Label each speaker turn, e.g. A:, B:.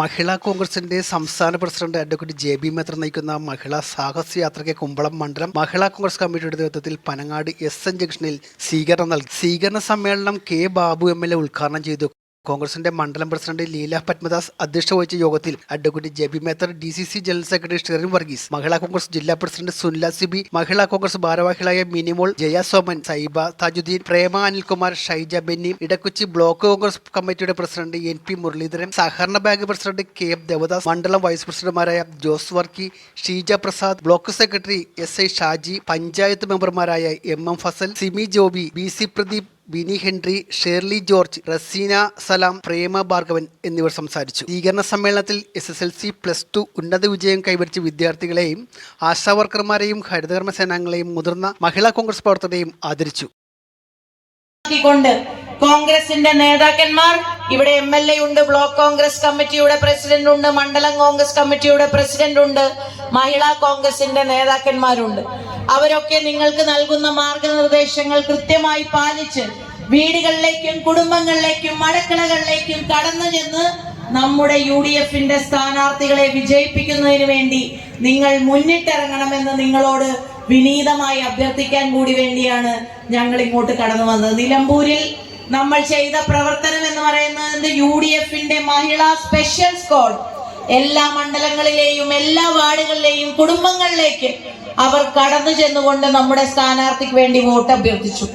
A: മഹിളാ കോൺഗ്രസിന്റെ സംസ്ഥാന president advocate JB Mather നയിക്കുന്ന മഹിളാ സാഹസ് യാത്രയ്ക്ക് കുമ്പളം മണ്ഡലം മഹിളാ കോൺഗ്രസ് കമ്മിറ്റിയുടെ നേതൃത്വത്തിൽ പനങ്ങാട് SN ജംഗ്ഷനിൽ സ്വീകരണം നൽകി. സ്വീകരണ സമ്മേളനം K. ബാബു MLA ഉദ്ഘാടനം ചെയ്തു. കോൺഗ്രസിന്റെ മണ്ഡലം പ്രസിഡന്റ് ലീല പത്മദാസ് അധ്യക്ഷത വഹിച്ച യോഗത്തിൽ advocate JB Mather, DCC general secretary Sherin Varghese, Mahila Congress ജില്ലാ പ്രസിഡന്റ് സുനില സിബി, മഹിളാ കോൺഗ്രസ് ഭാരവാഹികളായ മിനിമോൾ, ജയ സോമൻ, സൈബ താജുദ്ദീൻ, പ്രേമ അനിൽകുമാർ, ഷൈജ ബെന്നി, ഇടക്കൊച്ചി ബ്ലോക്ക് കോൺഗ്രസ് കമ്മിറ്റിയുടെ പ്രസിഡന്റ് NP മുരളീധരൻ, സഹകരണ ബാങ്ക് പ്രസിഡന്റ് KM ദേവദാസ്, മണ്ഡലം വൈസ് പ്രസിഡന്റുമാരായ Jose Varkey, Sheeja Prasad, block secretary SI Shaji, panchayat മെമ്പർമാരായ MM ഫസൽ, സിമി ജോബി, BC പ്രദീപ്, ബിനി ഹെൻറി, ഷേർലി ജോർജ്, റസീന സലാം, പ്രേമ ഭാർഗവൻ എന്നിവർ സംസാരിച്ചു. സ്വീകരണ സമ്മേളനത്തിൽ SSLC, +2 ഉന്നത വിജയം കൈവരിച്ച വിദ്യാർത്ഥികളെയും ആശാവർക്കർമാരെയും ഹരിതകർമ്മ സേനാംഗങ്ങളെയും മുതിർന്ന മഹിളാ കോൺഗ്രസ് പ്രവർത്തകരെയും ആദരിച്ചു.
B: കോൺഗ്രസിന്റെ നേതാക്കന്മാർ ഇവിടെ MLA ഉണ്ട്, ബ്ലോക്ക് കോൺഗ്രസ് കമ്മിറ്റിയുടെ പ്രസിഡന്റ് ഉണ്ട്, മണ്ഡലം കോൺഗ്രസ് കമ്മിറ്റിയുടെ പ്രസിഡന്റ് ഉണ്ട്, മഹിളാ കോൺഗ്രസിന്റെ നേതാക്കന്മാരുണ്ട്. അവരൊക്കെ നിങ്ങൾക്ക് നൽകുന്ന മാർഗനിർദ്ദേശങ്ങൾ കൃത്യമായി പാലിച്ച് വീടുകളിലേക്കും കുടുംബങ്ങളിലേക്കും അടുക്കളകളിലേക്കും കടന്നു ചെന്ന് നമ്മുടെ UDFന്റെ സ്ഥാനാർത്ഥികളെ വിജയിപ്പിക്കുന്നതിന് വേണ്ടി നിങ്ങൾ മുന്നിട്ടിറങ്ങണമെന്ന് നിങ്ങളോട് വിനീതമായി അഭ്യർത്ഥിക്കാൻ കൂടി വേണ്ടിയാണ് ഞങ്ങൾ ഇങ്ങോട്ട് കടന്നു വന്നത്. നിലമ്പൂരിൽ നമ്മൾ ചെയ്ത പ്രവർത്തനം എന്ന് പറയുന്നത് UDFന്റെ മഹിളാ സ്പെഷ്യൽ സ്ക്വാഡ് എല്ലാ മണ്ഡലങ്ങളിലെയും എല്ലാ വാർഡുകളിലെയും കുടുംബങ്ങളിലേക്ക് അവർ കടന്നു ചെന്നുകൊണ്ട് നമ്മുടെ സ്ഥാനാർത്ഥിക്ക് വേണ്ടി വോട്ട് അഭ്യർത്ഥിച്ചു.